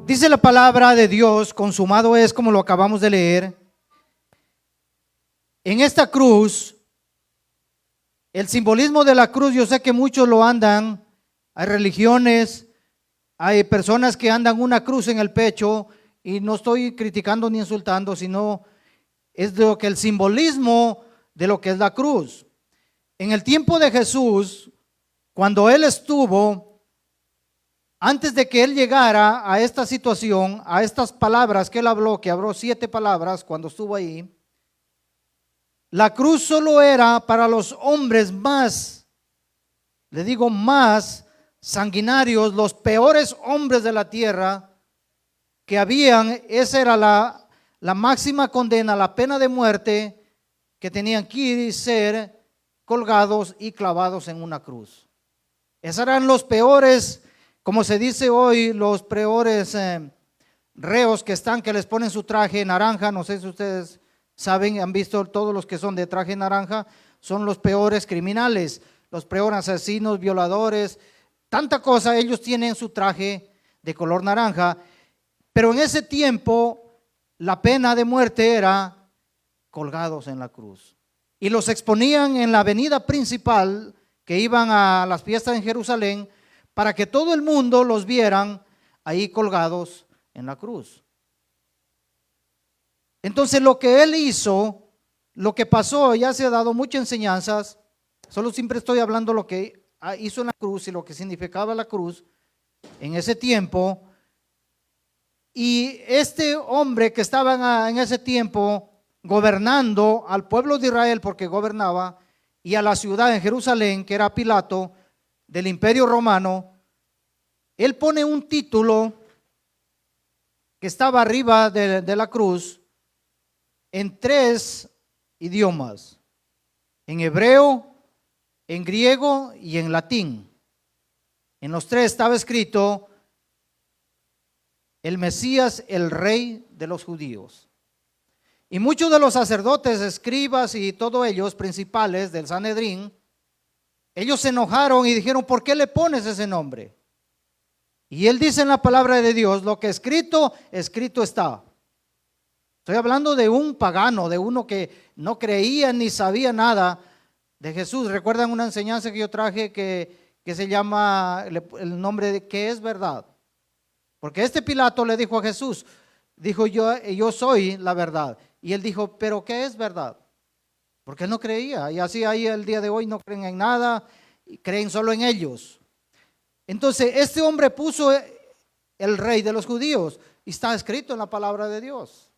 Dice la palabra de Dios, consumado es, como lo acabamos de leer. En esta cruz, el simbolismo de la cruz, yo sé que muchos lo andan, hay religiones, hay personas que andan una cruz en el pecho, y no estoy criticando ni insultando, sino es de lo que el simbolismo de lo que es la cruz. En el tiempo de Jesús, cuando Él estuvo, antes de que Él llegara a esta situación, a estas palabras que Él habló, que habló 7 palabras cuando estuvo ahí, la cruz solo era para los hombres más, le digo más sanguinarios, los peores hombres de la tierra que habían. Esa era la máxima condena, la pena de muerte, que tenían que ser colgados y clavados en una cruz. Esos eran los peores, como se dice hoy, los peores reos que están, que les ponen su traje naranja. No sé si ustedes saben, han visto todos los que son de traje naranja, son los peores criminales, los peores asesinos, violadores, tanta cosa. Ellos tienen su traje de color naranja, pero en ese tiempo la pena de muerte era colgados en la cruz. Y los exponían en la avenida principal que iban a las fiestas en Jerusalén, para que todo el mundo los vieran ahí colgados en la cruz. Entonces lo que Él hizo, lo que pasó, ya se ha dado muchas enseñanzas, solo siempre estoy hablando lo que hizo en la cruz y lo que significaba la cruz en ese tiempo. Y este hombre que estaba en ese tiempo gobernando al pueblo de Israel, porque gobernaba, y a la ciudad en Jerusalén, que era Pilato, del Imperio Romano, él pone un título que estaba arriba de la cruz en 3 idiomas, en hebreo, en griego y en latín. En los 3 estaba escrito: el Mesías, el Rey de los judíos. Y muchos de los sacerdotes, escribas y todos ellos, principales del Sanedrín, ellos se enojaron y dijeron: ¿por qué le pones ese nombre? Y él dice en la palabra de Dios: lo que escrito, escrito está. Estoy hablando de un pagano, de uno que no creía ni sabía nada de Jesús. ¿Recuerdan una enseñanza que yo traje que se llama el nombre de qué es verdad? Porque este Pilato le dijo a Jesús, dijo: yo soy la verdad. Y él dijo: ¿pero qué es verdad? Porque él no creía. Y así ahí el día de hoy no creen en nada, y creen solo en ellos. Entonces este hombre puso el Rey de los judíos, y está escrito en la palabra de Dios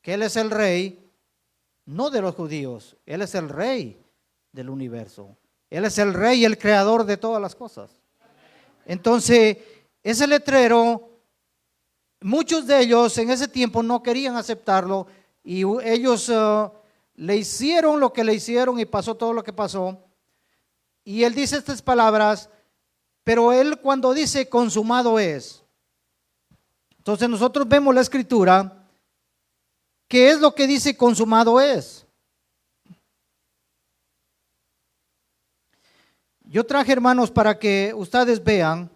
que Él es el Rey, no de los judíos, Él es el Rey del universo. Él es el Rey y el creador de todas las cosas. Entonces ese letrero, muchos de ellos en ese tiempo no querían aceptarlo, y ellos le hicieron lo que le hicieron y pasó todo lo que pasó. Y él dice estas palabras, pero él cuando dice consumado es, entonces nosotros vemos la escritura. ¿Qué es lo que dice consumado es? Yo traje, hermanos, para que ustedes vean.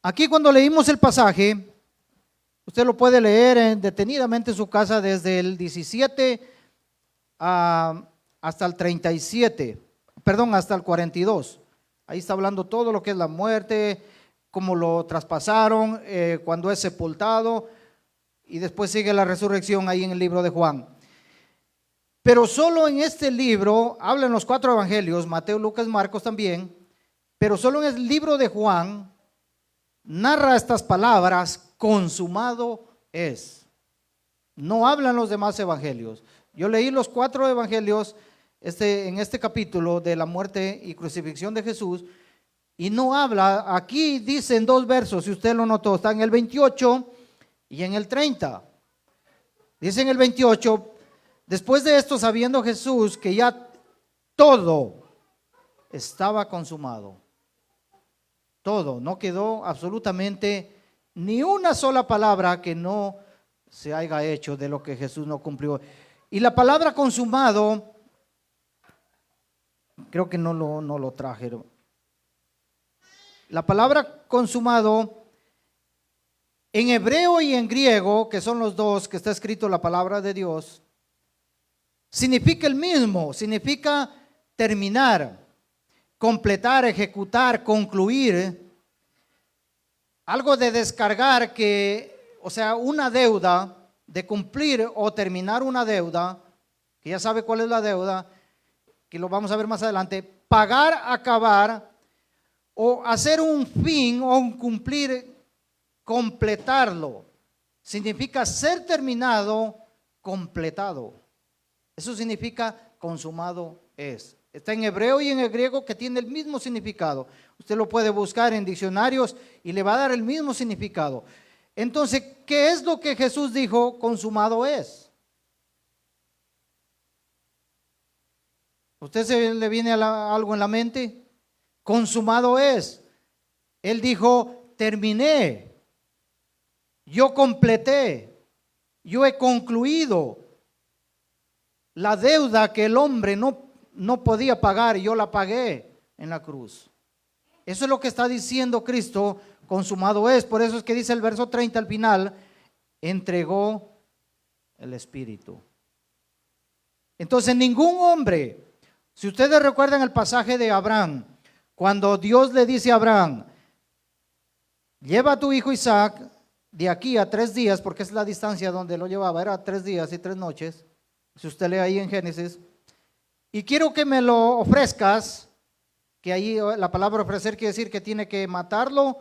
Aquí cuando leímos el pasaje, usted lo puede leer detenidamente en su casa desde el 17 hasta el 37, perdón, hasta el 42. Ahí está hablando todo lo que es la muerte, cómo lo traspasaron, cuando es sepultado, y después sigue la resurrección ahí en el libro de Juan. Pero solo en este libro, hablan los 4 evangelios, Mateo, Lucas, Marcos también, pero solo en el libro de Juan narra estas palabras: consumado es. No hablan los demás evangelios. Yo leí los 4 evangelios en este capítulo de la muerte y crucifixión de Jesús, y no habla. Aquí dice en 2 versos, si usted lo notó, está en el 28 y en el 30. Dice en el 28: después de esto, sabiendo Jesús que ya todo estaba consumado, todo, no quedó absolutamente ni una sola palabra que no se haya hecho de lo que Jesús no cumplió. Y la palabra consumado, creo que no lo trajeron. La palabra consumado En hebreo y en griego, que son los dos que está escrito la palabra de Dios, significa el mismo, significa terminar, completar, ejecutar, concluir, algo de descargar que, o sea, una deuda, de cumplir o terminar una deuda, que ya sabe cuál es la deuda, que lo vamos a ver más adelante, pagar, acabar, o hacer un fin o un cumplir, completarlo. Significa ser terminado, completado. Eso significa consumado es. Está en hebreo y en el griego, que tiene el mismo significado. Usted lo puede buscar en diccionarios y le va a dar el mismo significado. Entonces, ¿qué es lo que Jesús dijo? Consumado es. ¿Usted se le viene algo en la mente? Consumado es. Él dijo, terminé, yo completé, yo he concluido la deuda que el hombre no podía pagar, yo la pagué en la cruz. Eso es lo que está diciendo Cristo, consumado es. Por eso es que dice el verso 30 al final, entregó el Espíritu. Entonces ningún hombre, si ustedes recuerdan el pasaje de Abraham, cuando Dios le dice a Abraham, lleva a tu hijo Isaac de aquí a 3 días, porque es la distancia donde lo llevaba, era 3 días y 3 noches, si usted lee ahí en Génesis, y quiero que me lo ofrezcas, que ahí la palabra ofrecer quiere decir que tiene que matarlo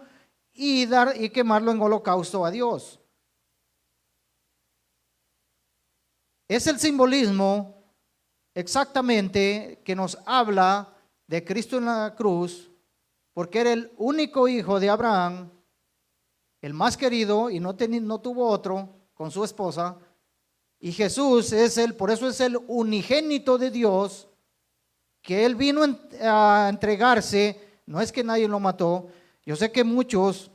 y quemarlo en holocausto a Dios. Es el simbolismo exactamente que nos habla de Cristo en la cruz, porque era el único hijo de Abraham, el más querido, y no tuvo otro con su esposa. Y Jesús por eso es el unigénito de Dios, que Él vino a entregarse. No es que nadie lo mató. Yo sé que muchos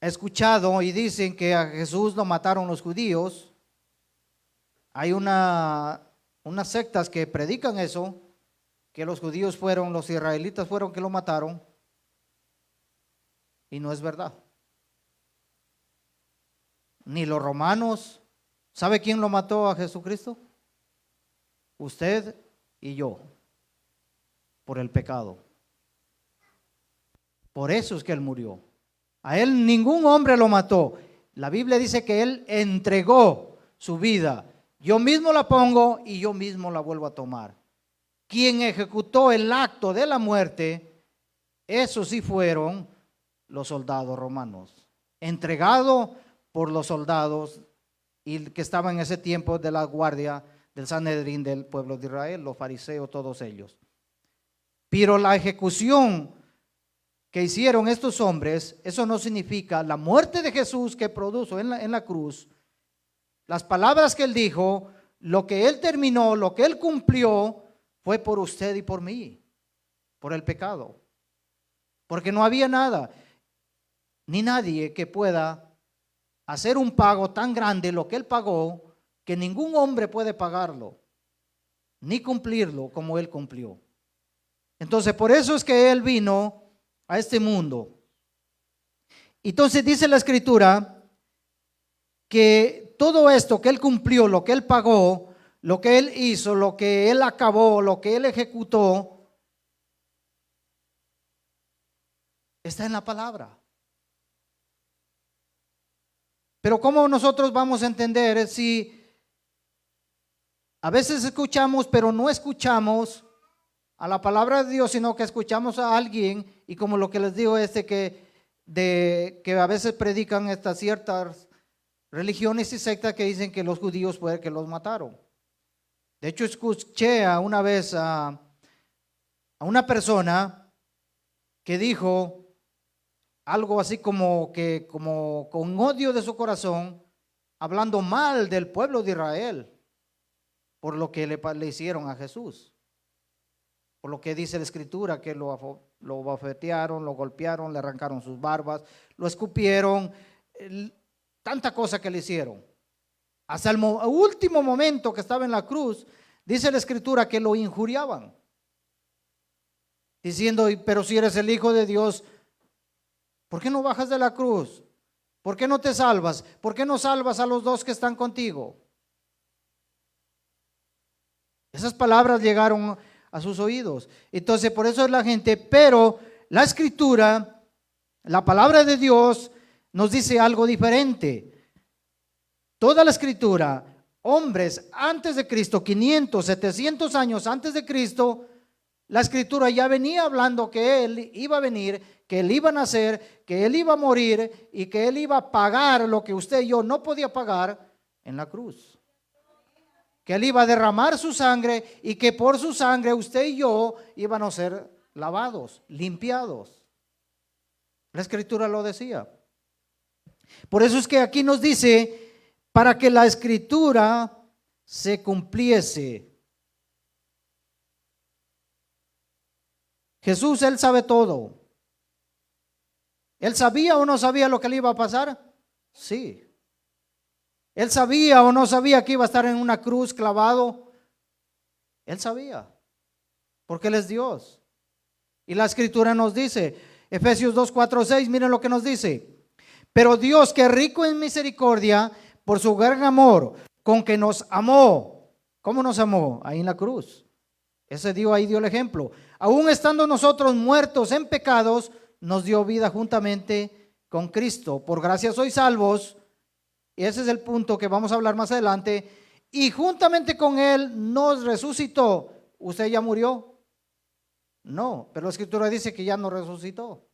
han escuchado y dicen que a Jesús lo mataron los judíos. Hay unas sectas que predican eso, que los israelitas fueron que lo mataron, y no es verdad. Ni los romanos. ¿Sabe quién lo mató a Jesucristo? Usted y yo, por el pecado. Por eso es que Él murió. A Él ningún hombre lo mató. La Biblia dice que Él entregó su vida. Yo mismo la pongo y yo mismo la vuelvo a tomar. Quien ejecutó el acto de la muerte, esos sí fueron los soldados romanos, entregado por los soldados y que estaban en ese tiempo de la guardia del Sanedrín del pueblo de Israel, los fariseos, todos ellos. Pero la ejecución que hicieron estos hombres, eso no significa la muerte de Jesús que produjo en la cruz, las palabras que Él dijo, lo que Él terminó, lo que Él cumplió, fue por usted y por mí, por el pecado. Porque no había nada, ni nadie que pueda hacer un pago tan grande, lo que Él pagó, que ningún hombre puede pagarlo, ni cumplirlo como Él cumplió. Entonces, por eso es que Él vino a este mundo. Entonces dice la Escritura que todo esto que Él cumplió, lo que Él pagó, lo que Él hizo, lo que Él acabó, lo que Él ejecutó, está en la palabra. Pero ¿cómo nosotros vamos a entender si a veces escuchamos, pero no escuchamos a la palabra de Dios, sino que escuchamos a alguien, y como lo que les digo que a veces predican estas ciertas religiones y sectas que dicen que los judíos fue que los mataron? De hecho, escuché una vez a una persona que dijo algo así como con odio de su corazón, hablando mal del pueblo de Israel por lo que le hicieron a Jesús, por lo que dice la Escritura, que lo bofetearon, lo golpearon, le arrancaron sus barbas, lo escupieron, tanta cosa que le hicieron. Hasta el último momento que estaba en la cruz, dice la Escritura que lo injuriaban, diciendo, pero si eres el Hijo de Dios, ¿Por qué no bajas de la cruz? ¿Por qué no te salvas? ¿Por qué no salvas a los dos que están contigo? Esas palabras llegaron a sus oídos. Entonces, por eso es la gente, pero la Escritura, la palabra de Dios, nos dice algo diferente. Toda la Escritura, hombres antes de Cristo, 500, 700 años antes de Cristo, la Escritura ya venía hablando que Él iba a venir, que Él iba a nacer, que Él iba a morir y que Él iba a pagar lo que usted y yo no podía pagar en la cruz. Que Él iba a derramar su sangre y que por su sangre usted y yo iban a ser lavados, limpiados. La Escritura lo decía. Por eso es que aquí nos dice, para que la Escritura se cumpliese. Jesús, Él sabe todo. ¿Él sabía o no sabía lo que le iba a pasar? Sí. ¿Él sabía o no sabía que iba a estar en una cruz clavado? Él sabía, porque Él es Dios. Y la Escritura nos dice, Efesios 2, 4, 6, miren lo que nos dice. Pero Dios, que es rico en misericordia, por su gran amor, con que nos amó. ¿Cómo nos amó? Ahí en la cruz. Ahí dio el ejemplo. Aún estando nosotros muertos en pecados, nos dio vida juntamente con Cristo. Por gracia sois salvos. Y ese es el punto que vamos a hablar más adelante. Y juntamente con Él nos resucitó. ¿Usted ya murió? No, pero la Escritura dice que ya nos resucitó.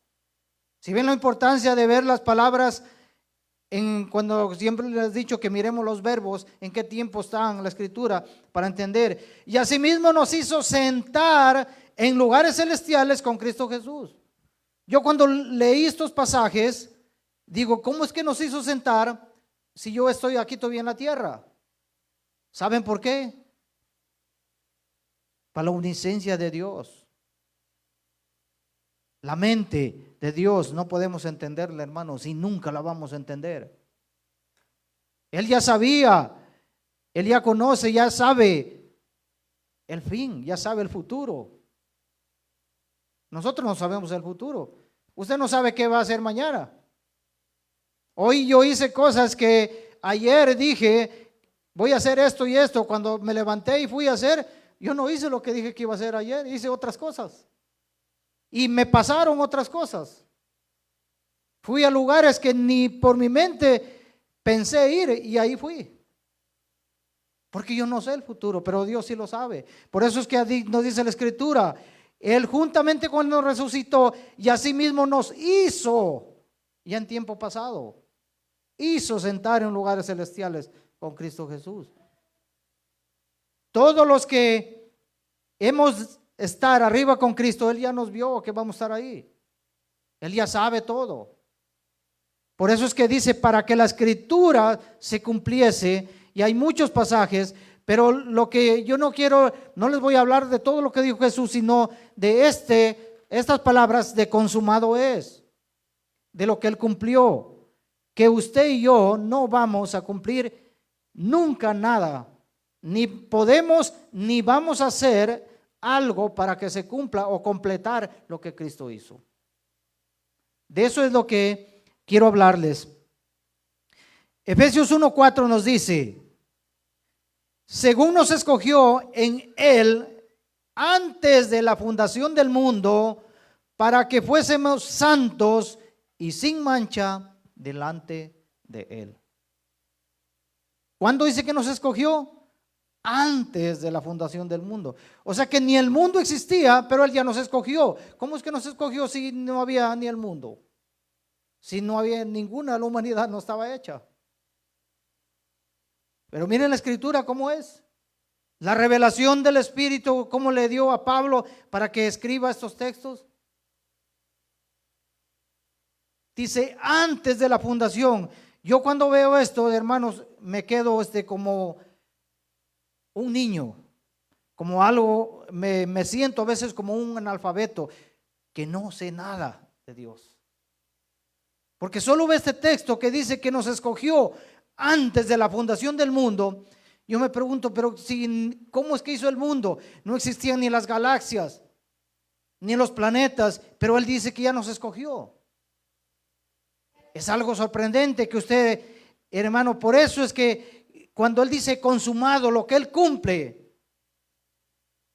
Si ven la importancia de ver las palabras, cuando siempre les he dicho que miremos los verbos, en qué tiempo están en la Escritura, para entender. Y asimismo nos hizo sentar en lugares celestiales con Cristo Jesús. Yo cuando leí estos pasajes, digo, ¿cómo es que nos hizo sentar si yo estoy aquí todavía en la tierra? ¿Saben por qué? Para la omnisciencia de Dios. La mente de Dios no podemos entenderla, hermanos, y nunca la vamos a entender. Él ya sabía, Él ya conoce, ya sabe el fin, ya sabe el futuro. Nosotros no sabemos el futuro. Usted no sabe qué va a hacer mañana. Hoy yo hice cosas que ayer dije, voy a hacer esto y esto. Cuando me levanté y fui a hacer, yo no hice lo que dije que iba a hacer ayer, hice otras cosas. Y me pasaron otras cosas. Fui a lugares que ni por mi mente pensé ir y ahí fui. Porque yo no sé el futuro, pero Dios sí lo sabe. Por eso es que nos dice la Escritura, Él juntamente cuando nos resucitó y asimismo nos hizo, ya en tiempo pasado, hizo sentar en lugares celestiales con Cristo Jesús. Todos los que hemos estar arriba con Cristo, Él ya nos vio que vamos a estar ahí. Él ya sabe todo. Por eso es que dice, para que la Escritura se cumpliese, y hay muchos pasajes, pero lo que yo no quiero, no les voy a hablar de todo lo que dijo Jesús, sino de estas palabras de consumado es, de lo que Él cumplió, que usted y yo no vamos a cumplir nunca nada, ni podemos ni vamos a hacer algo para que se cumpla o completar lo que Cristo hizo. De eso es lo que quiero hablarles. Efesios 1:4 nos dice, según nos escogió en Él antes de la fundación del mundo, para que fuésemos santos y sin mancha delante de Él. ¿Cuándo dice que nos escogió? Antes de la fundación del mundo. O sea que ni el mundo existía, pero Él ya nos escogió. ¿Cómo es que nos escogió si no había ni el mundo? Si no había ninguna, la humanidad no estaba hecha. Pero miren la Escritura cómo es. La revelación del Espíritu, cómo le dio a Pablo para que escriba estos textos. Dice, antes de la fundación. Yo cuando veo esto, hermanos, me quedo como un niño, como algo, me siento a veces como un analfabeto que no sé nada de Dios. Porque solo ve este texto que dice que nos escogió antes de la fundación del mundo. Yo me pregunto, pero ¿cómo es que hizo el mundo? No existían ni las galaxias, ni los planetas, pero Él dice que ya nos escogió. Es algo sorprendente que usted, hermano, por eso es que cuando Él dice consumado, lo que Él cumple,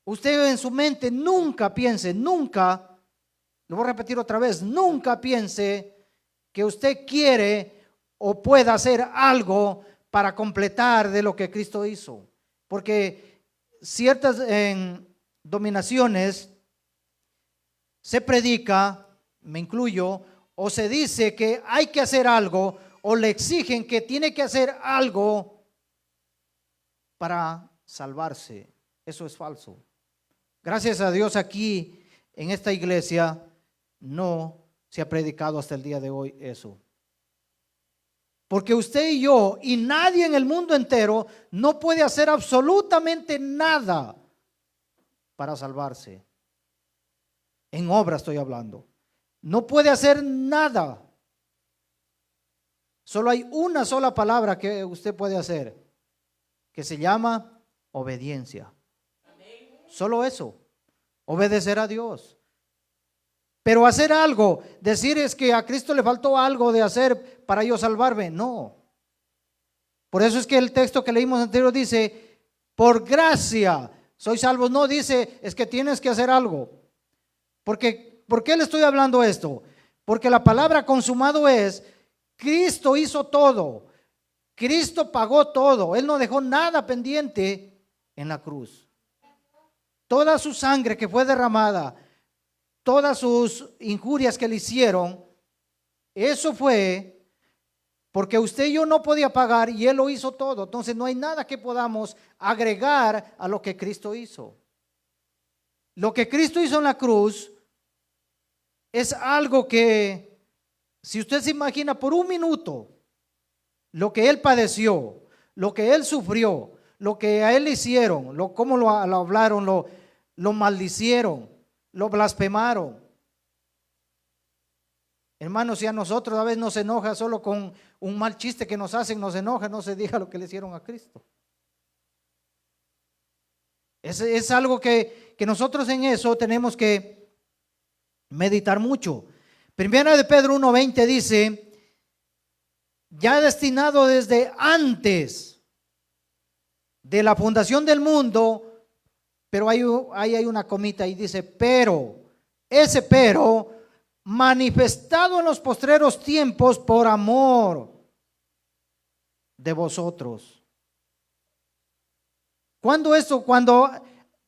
usted en su mente nunca piense, nunca, lo voy a repetir otra vez, nunca piense que usted quiere o pueda hacer algo para completar de lo que Cristo hizo. Porque ciertas dominaciones se predica, me incluyo, o se dice que hay que hacer algo, o le exigen que tiene que hacer algo para salvarse. Eso es falso. Gracias a Dios, aquí en esta iglesia no se ha predicado hasta el día de hoy eso. Porque usted y yo y nadie en el mundo entero no puede hacer absolutamente nada para salvarse. En obra estoy hablando. No puede hacer nada. Solo hay una sola palabra que usted puede hacer, que se llama obediencia. Solo eso, obedecer a Dios. Pero hacer algo, decir es que a Cristo le faltó algo de hacer para yo salvarme, no. Por eso es que el texto que leímos anterior dice, por gracia soy salvo. No dice, es que tienes que hacer algo. Porque, ¿por qué le estoy hablando esto? Porque la palabra consumado es, Cristo hizo todo. Cristo pagó todo. Él no dejó nada pendiente en la cruz. Toda su sangre que fue derramada, todas sus injurias que le hicieron, eso fue porque usted y yo no podía pagar y Él lo hizo todo. Entonces no hay nada que podamos agregar a lo que Cristo hizo. Lo que Cristo hizo en la cruz es algo que, si usted se imagina por un minuto, lo que Él padeció, lo que Él sufrió, lo que a Él le hicieron, cómo lo hablaron, lo maldicieron, lo blasfemaron. Hermanos, si a nosotros a veces nos enoja solo con un mal chiste que nos hacen, nos enoja, no se diga lo que le hicieron a Cristo. Es algo que nosotros en eso tenemos que meditar mucho. Primera de Pedro 1:20 dice, ya destinado desde antes de la fundación del mundo, pero ahí hay una comita y dice, pero, ese pero, manifestado en los postreros tiempos por amor de vosotros. Cuando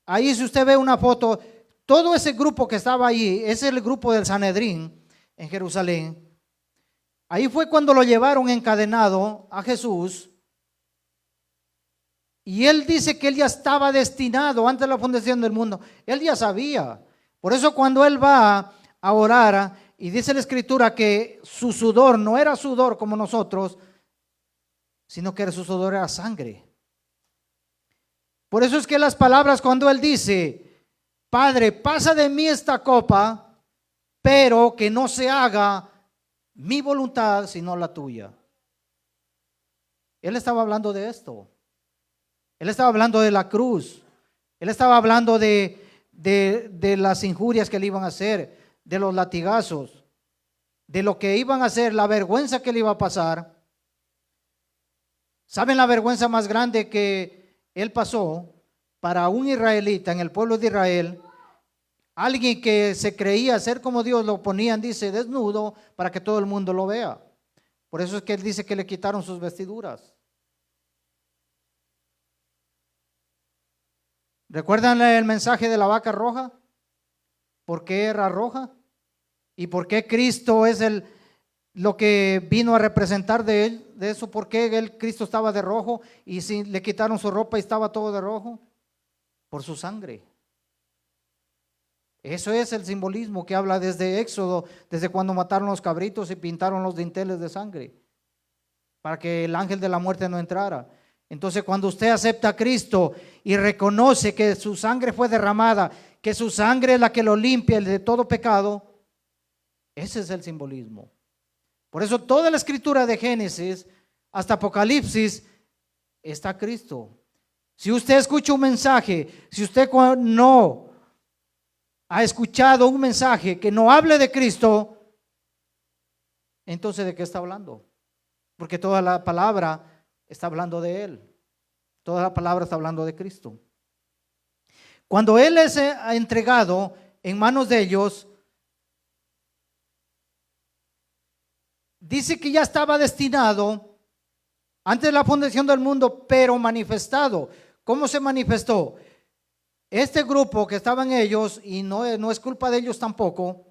ahí si usted ve una foto, todo ese grupo que estaba ahí, es el grupo del Sanedrín en Jerusalén. Ahí fue cuando lo llevaron encadenado a Jesús. Y él dice que él ya estaba destinado antes de la fundación del mundo. Él ya sabía. Por eso cuando él va a orar, y dice la escritura que su sudor no era sudor como nosotros, sino que su sudor era sangre. Por eso es que las palabras cuando él dice, Padre, pasa de mí esta copa, pero que no se haga mi voluntad sino la tuya. Él estaba hablando de esto. Él estaba hablando de la cruz. Él estaba hablando de las injurias que le iban a hacer, de los latigazos, de lo que iban a hacer, la vergüenza que le iba a pasar. ¿Saben la vergüenza más grande que él pasó para un israelita en el pueblo de Israel? Alguien que se creía ser como Dios, lo ponían, dice, desnudo para que todo el mundo lo vea. Por eso es que él dice que le quitaron sus vestiduras. ¿Recuerdan el mensaje de la vaca roja? ¿Por qué era roja? ¿Y por qué Cristo es lo que vino a representar de él? De eso, ¿por qué Cristo estaba de rojo y si le quitaron su ropa y estaba todo de rojo? Por su sangre. Eso es el simbolismo que habla desde Éxodo, desde cuando mataron los cabritos y pintaron los dinteles de sangre, para que el ángel de la muerte no entrara. Entonces, cuando usted acepta a Cristo y reconoce que su sangre fue derramada, que su sangre es la que lo limpia de todo pecado, ese es el simbolismo. Por eso toda la escritura de Génesis hasta Apocalipsis está Cristo. Si usted escucha un mensaje, si usted no ha escuchado un mensaje que no hable de Cristo, Entonces, ¿de qué está hablando? Porque toda la palabra está hablando de Él. Toda la palabra está hablando de Cristo. Cuando Él es entregado en manos de ellos, dice que ya estaba destinado antes de la fundación del mundo, pero manifestado. ¿Cómo se manifestó? Este grupo que estaban ellos, y no es culpa de ellos tampoco,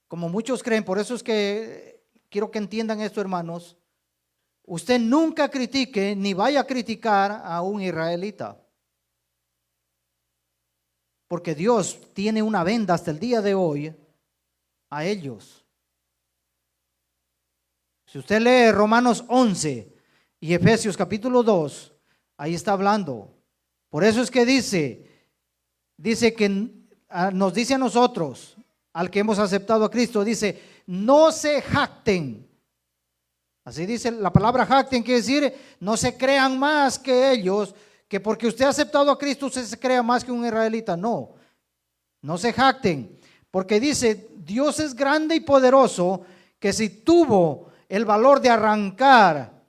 como muchos creen, por eso es que quiero que entiendan esto, hermanos. Usted nunca critique ni vaya a criticar a un israelita, porque Dios tiene una venda hasta el día de hoy a ellos. Si usted lee Romanos 11 y Efesios capítulo 2, ahí está hablando. Por eso es que dice que nos dice a nosotros, al que hemos aceptado a Cristo, dice, no se jacten. Así dice la palabra jacten, quiere decir, no se crean más que ellos, que porque usted ha aceptado a Cristo, usted se crea más que un israelita. No, no se jacten, porque dice, Dios es grande y poderoso, que si tuvo el valor de arrancar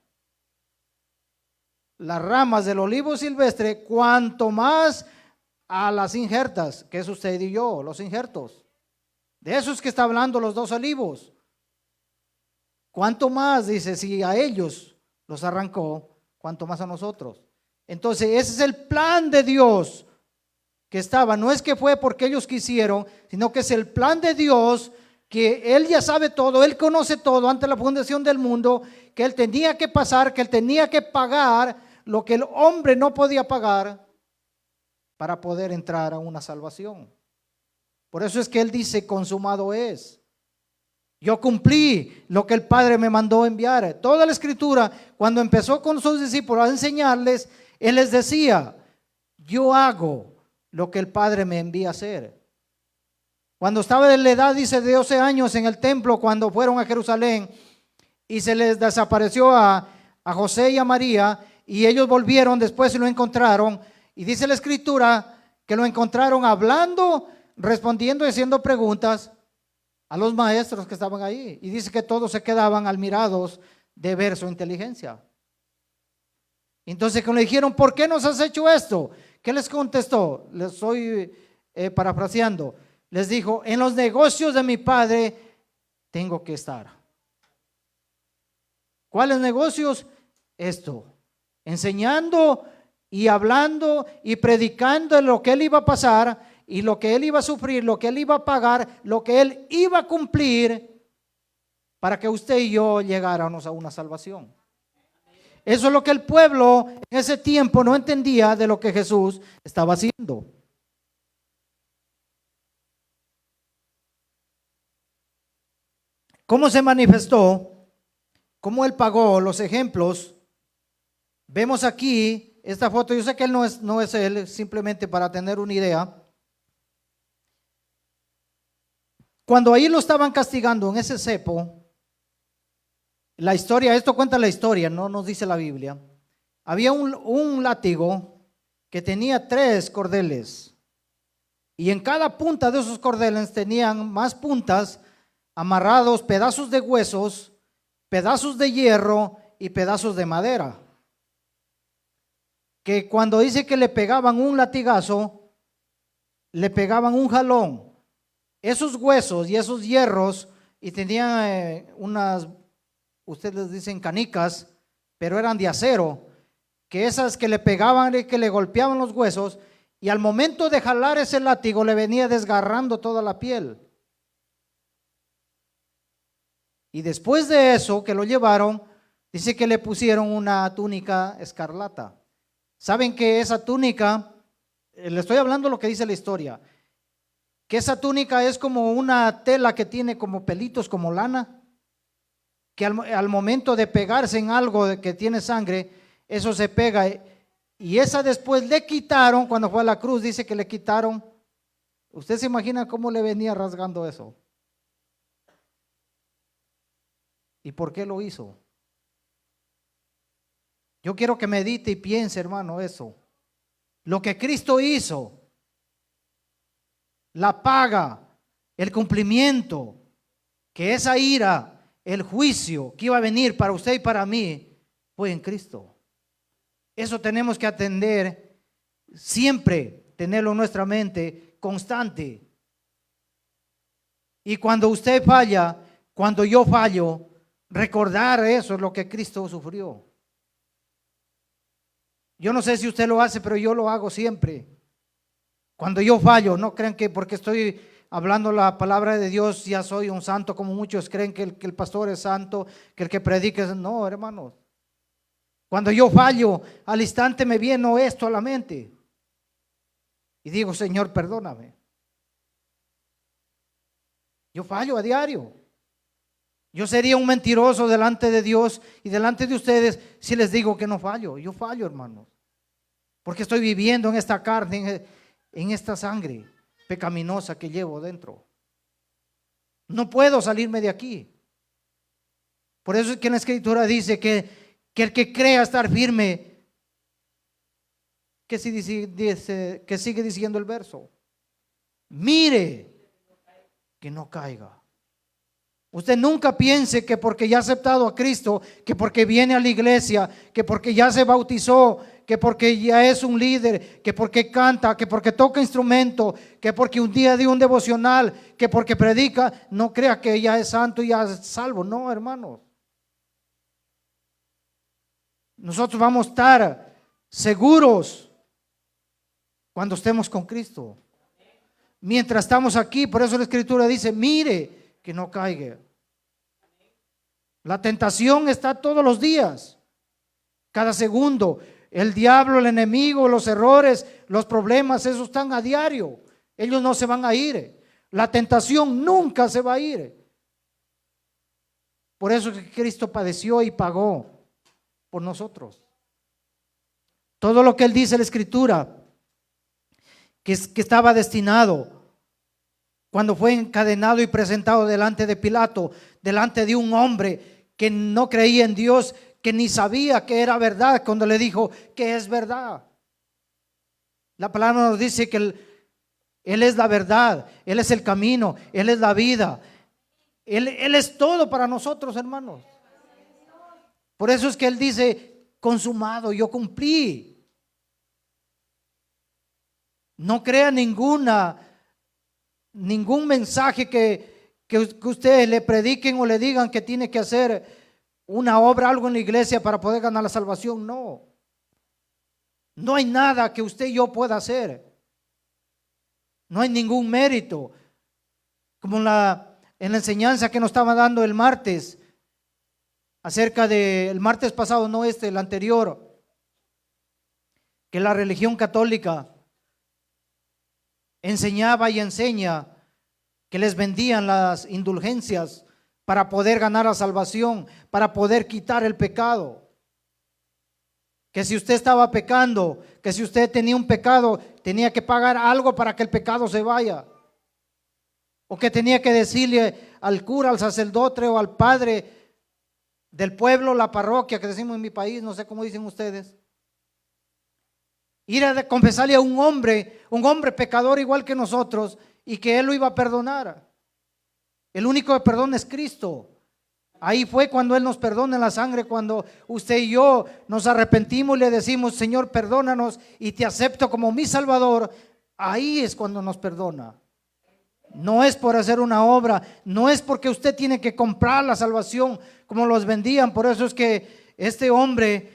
las ramas del olivo silvestre, cuanto más a las injertas, que es usted y yo, los injertos. De eso es que está hablando los dos olivos. Cuanto más, dice, si a ellos los arrancó, cuanto más a nosotros. Entonces, ese es el plan de Dios que estaba. No es que fue porque ellos quisieron, sino que es el plan de Dios, que Él ya sabe todo, Él conoce todo antes de la fundación del mundo, que Él tenía que pasar, que Él tenía que pagar lo que el hombre no podía pagar para poder entrar a una salvación. Por eso es que Él dice, consumado es. Yo cumplí lo que el Padre me mandó enviar. Toda la Escritura, cuando empezó con sus discípulos a enseñarles, Él les decía, yo hago lo que el Padre me envía a hacer. Cuando estaba en la edad, dice, de 12 años en el templo, cuando fueron a Jerusalén y se les desapareció a José y a María, y ellos volvieron después y lo encontraron, y dice la Escritura que lo encontraron hablando, respondiendo y haciendo preguntas a los maestros que estaban ahí, y dice que todos se quedaban admirados de ver su inteligencia. Entonces cuando le dijeron, ¿por qué nos has hecho esto? ¿Qué les contestó? Les estoy parafraseando. Les dijo, en los negocios de mi Padre tengo que estar. ¿Cuáles negocios? Esto, enseñando y hablando y predicando lo que Él iba a pasar y lo que Él iba a sufrir, lo que Él iba a pagar, lo que Él iba a cumplir para que usted y yo llegáramos a una salvación. Eso es lo que el pueblo en ese tiempo no entendía de lo que Jesús estaba haciendo. ¿Cómo se manifestó? ¿Cómo Él pagó? Los ejemplos. Vemos aquí esta foto. Yo sé que Él no es Él, simplemente para tener una idea. Cuando ahí lo estaban castigando en ese cepo, la historia, esto cuenta la historia, no nos dice la Biblia. Había un látigo que tenía 3 cordeles, y en cada punta de esos cordeles tenían más puntas amarrados, pedazos de huesos, pedazos de hierro y pedazos de madera. Que cuando dice que le pegaban un latigazo, le pegaban un jalón. Esos huesos y esos hierros, y tenían unas, ustedes les dicen canicas, pero eran de acero, que esas que le pegaban y que le golpeaban los huesos, y al momento de jalar ese látigo le venía desgarrando toda la piel. Y después de eso que lo llevaron, dice que le pusieron una túnica escarlata. ¿Saben que esa túnica, le estoy hablando lo que dice la historia, que esa túnica es como una tela que tiene como pelitos, como lana, que al momento de pegarse en algo que tiene sangre, eso se pega, y esa después le quitaron, cuando fue a la cruz, dice que le quitaron. ¿Usted se imagina cómo le venía rasgando eso? ¿Y por qué lo hizo? Yo quiero que medite y piense, hermano, eso. Lo que Cristo hizo, la paga, el cumplimiento, que esa ira el juicio que iba a venir para usted y para mí fue en Cristo. Eso tenemos que atender siempre, tenerlo en nuestra mente constante. Y cuando usted falla, cuando yo fallo, recordar eso es lo que Cristo sufrió. Yo no sé si usted lo hace, pero yo lo hago siempre. Cuando yo fallo, no crean que porque estoy hablando la palabra de Dios ya soy un santo, como muchos creen que el pastor es santo, que el que predica es... No, hermanos. Cuando yo fallo, al instante me viene esto a la mente. Y digo, Señor, perdóname. Yo fallo a diario. Yo sería un mentiroso delante de Dios y delante de ustedes si les digo que no fallo. Yo fallo, hermanos. Porque estoy viviendo en esta carne, en esta sangre pecaminosa que llevo dentro. No puedo salirme de aquí. Por eso es que en la Escritura dice que el que crea estar firme, que sigue diciendo el verso, mire que no caiga. Usted nunca piense que porque ya ha aceptado a Cristo, que porque viene a la iglesia, que porque ya se bautizó, que porque ya es un líder, que porque canta, que porque toca instrumento, que porque un día dio un devocional, que porque predica, no crea que ya es santo y ya es salvo. No, hermanos. Nosotros vamos a estar seguros cuando estemos con Cristo. Mientras estamos aquí, por eso la Escritura dice, mire que no caiga. La tentación está todos los días, cada segundo. El diablo, el enemigo, los errores, los problemas, esos están a diario. Ellos no se van a ir. La tentación nunca se va a ir. Por eso que Cristo padeció y pagó por nosotros. Todo lo que Él dice en la Escritura, que estaba destinado, cuando fue encadenado y presentado delante de Pilato, delante de un hombre que no creía en Dios, que ni sabía que era verdad, cuando le dijo que es verdad. La palabra nos dice que Él es la verdad, Él es el camino, Él es la vida. Él es todo para nosotros, hermanos. Por eso es que Él dice, consumado, yo cumplí. No crea ningún mensaje que ustedes le prediquen o le digan que tiene que hacer una obra, algo en la iglesia para poder ganar la salvación. No. No hay nada que usted y yo pueda hacer. No hay ningún mérito. Como en la enseñanza que nos estaba dando el martes, acerca del martes pasado, no el anterior, que la religión católica enseñaba y enseña que les vendían las indulgencias para poder ganar la salvación, para poder quitar el pecado. Que si usted estaba pecando, que si usted tenía un pecado, tenía que pagar algo para que el pecado se vaya. O que tenía que decirle al cura, al sacerdote o al padre del pueblo, la parroquia que decimos en mi país, no sé cómo dicen ustedes. Ir a confesarle a un hombre pecador igual que nosotros, y que Él lo iba a perdonar. El único que perdona es Cristo. Ahí fue cuando Él nos perdona en la sangre, cuando usted y yo nos arrepentimos y le decimos, Señor, perdónanos y te acepto como mi Salvador. Ahí es cuando nos perdona. No es por hacer una obra, no es porque usted tiene que comprar la salvación como los vendían. Por eso es que este hombre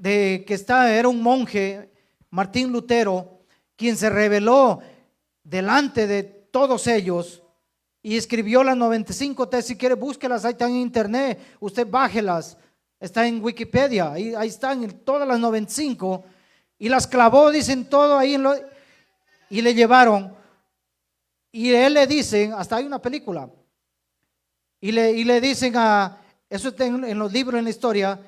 era un monje, Martín Lutero, quien se rebeló delante de todos ellos y escribió las 95 tesis. Si quiere, búsquelas, ahí están en internet, usted bájelas, está en Wikipedia, ahí están todas las 95, y las clavó, dicen todo ahí, y le llevaron, y él le dicen, hasta hay una película, y le dicen eso está en los libros, en la historia,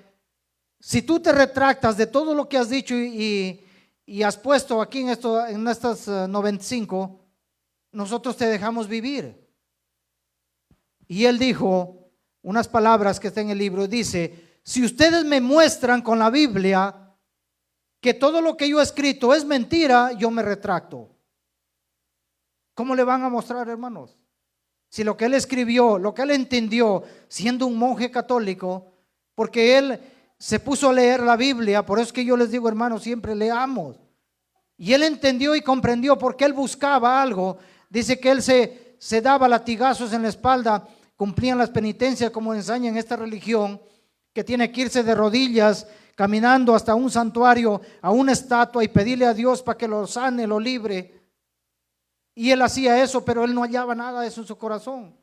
si tú te retractas de todo lo que has dicho y has puesto aquí en estas 95, nosotros te dejamos vivir. Y él dijo unas palabras que están en el libro, dice, si ustedes me muestran con la Biblia que todo lo que yo he escrito es mentira, yo me retracto. ¿Cómo le van a mostrar, hermanos? si lo que él escribió, lo que él entendió siendo un monje católico, porque él se puso a leer la Biblia, por eso es que yo les digo, hermanos, siempre leamos. Y él entendió y comprendió porque él buscaba algo. Dice que él se daba latigazos en la espalda, cumplían las penitencias como enseña en esta religión, que tiene que irse de rodillas, caminando hasta un santuario, a una estatua y pedirle a Dios para que lo sane, lo libre. Y él hacía eso, pero él no hallaba nada de eso en su corazón.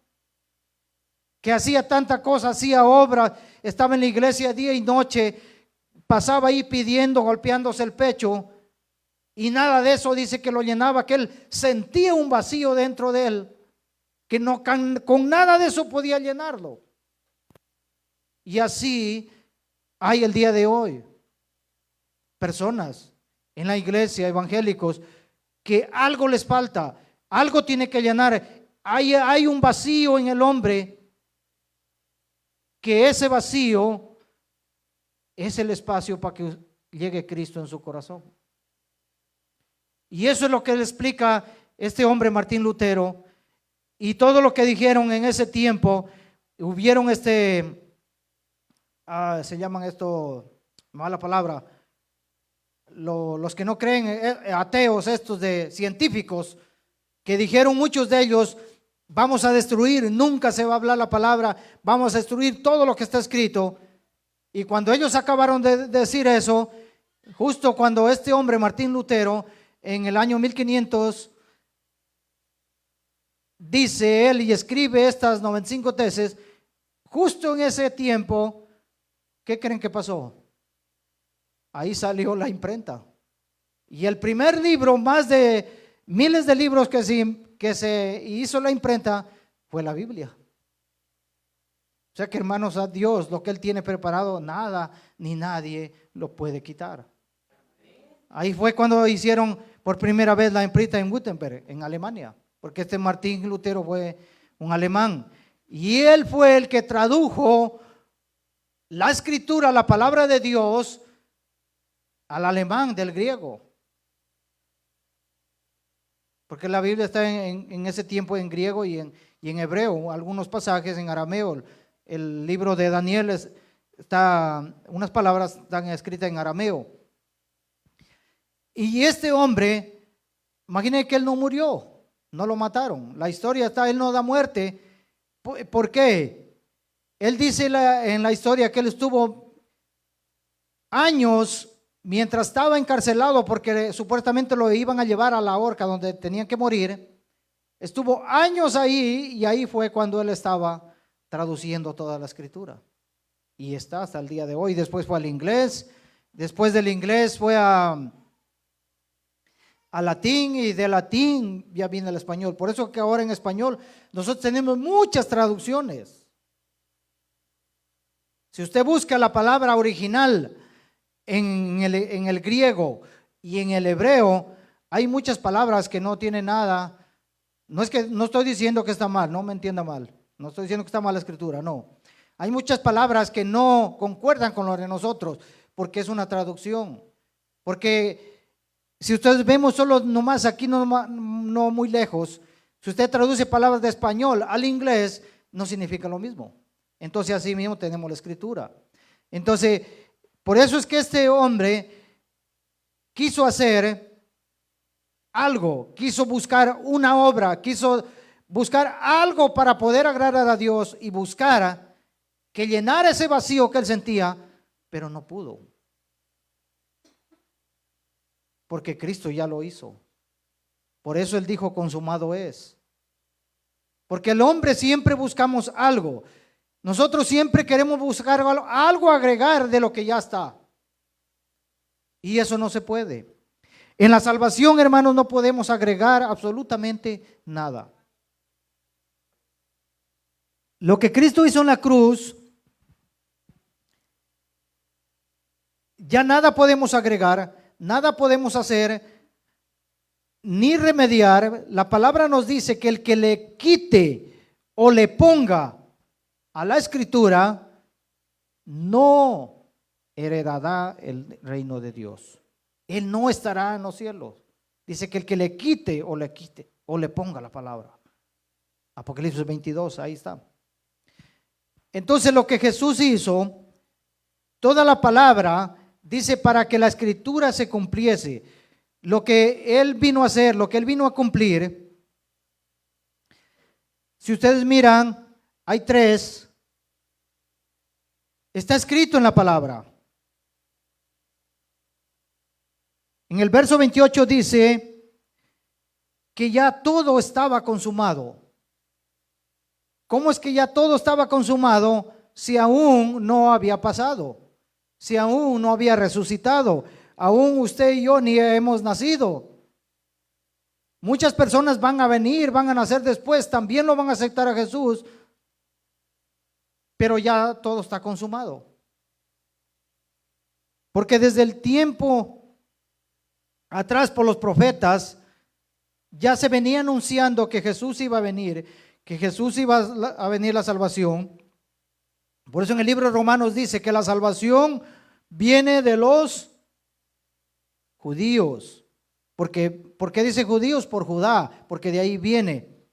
Que hacía tanta cosa, hacía obra, estaba en la iglesia día y noche, pasaba ahí pidiendo, golpeándose el pecho, y nada de eso dice que lo llenaba, que él sentía un vacío dentro de él, que no con nada de eso podía llenarlo. Y así hay el día de hoy personas en la iglesia, evangélicos, que algo les falta, algo tiene que llenar. Hay un vacío en el hombre, que ese vacío es el espacio para que llegue Cristo en su corazón. Y eso es lo que le explica este hombre Martín Lutero, y todo lo que dijeron en ese tiempo. Hubieron se llaman esto, mala palabra, los que no creen, ateos estos de científicos, que dijeron muchos de ellos, vamos a destruir, nunca se va a hablar la palabra, vamos a destruir todo lo que está escrito. Y cuando ellos acabaron de decir eso, justo cuando este hombre Martín Lutero, en el año 1500, dice él y escribe estas 95 tesis, justo en ese tiempo, ¿qué creen que pasó? Ahí salió la imprenta. Y el primer libro, más de miles de libros que se hizo la imprenta, fue la Biblia. O sea que, hermanos, a Dios, lo que Él tiene preparado, nada ni nadie lo puede quitar. Ahí fue cuando hicieron por primera vez la imprenta en Gutenberg, en Alemania, porque este Martín Lutero fue un alemán. Y él fue el que tradujo la escritura, la palabra de Dios, al alemán del griego. Porque la Biblia está en ese tiempo en griego y en hebreo, algunos pasajes en arameo. El libro de Daniel unas palabras están escritas en arameo. Y este hombre, imagínense que él no murió, no lo mataron. La historia está, él no da muerte. ¿Por qué? Él dice en la historia que él estuvo años mientras estaba encarcelado, porque supuestamente lo iban a llevar a la horca donde tenían que morir. Estuvo años ahí, y ahí fue cuando él estaba traduciendo toda la escritura. Y está hasta el día de hoy. Después fue al inglés, después del inglés fue a latín, y de latín ya viene el español. Por eso que ahora en español nosotros tenemos muchas traducciones. Si usted busca la palabra original en el griego y en el hebreo, hay muchas palabras que no tienen nada. No estoy diciendo que está mal, no me entienda mal. No estoy diciendo que está mal la escritura, no. Hay muchas palabras que no concuerdan con lo de nosotros, porque es una traducción. Porque si ustedes vemos solo nomás aquí, no muy lejos, si usted traduce palabras de español al inglés, no significa lo mismo. Entonces así mismo tenemos la escritura. Entonces, por eso es que este hombre quiso hacer algo, quiso buscar una obra, quiso buscar algo para poder agradar a Dios y buscar que llenara ese vacío que él sentía, pero no pudo. Porque Cristo ya lo hizo. Por eso él dijo, consumado es. Porque el hombre siempre buscamos algo. Nosotros siempre queremos buscar algo agregar de lo que ya está. Y eso no se puede. En la salvación, hermanos, no podemos agregar absolutamente nada. Lo que Cristo hizo en la cruz, ya nada podemos agregar, nada podemos hacer, ni remediar. La palabra nos dice que el que le quite o le ponga a la escritura no heredará el reino de Dios. Él no estará en los cielos. Dice que el que le quite o le ponga la palabra Apocalipsis 22, ahí está. Entonces lo que Jesús hizo, toda la palabra dice para que la escritura se cumpliese. Lo que Él vino a hacer, lo que Él vino a cumplir. Si ustedes miran, hay 3. Está escrito en la palabra. En el verso 28 dice que ya todo estaba consumado. ¿Cómo es que ya todo estaba consumado si aún no había pasado? Si aún no había resucitado, aún usted y yo ni hemos nacido. Muchas personas van a venir, van a nacer después, también lo van a aceptar a Jesús, pero ya todo está consumado. Porque desde el tiempo atrás por los profetas ya se venía anunciando que Jesús iba a venir, que Jesús iba a venir la salvación. Por eso en el libro de Romanos dice que la salvación viene de los judíos. ¿Por qué dice judíos? Por Judá, porque de ahí viene.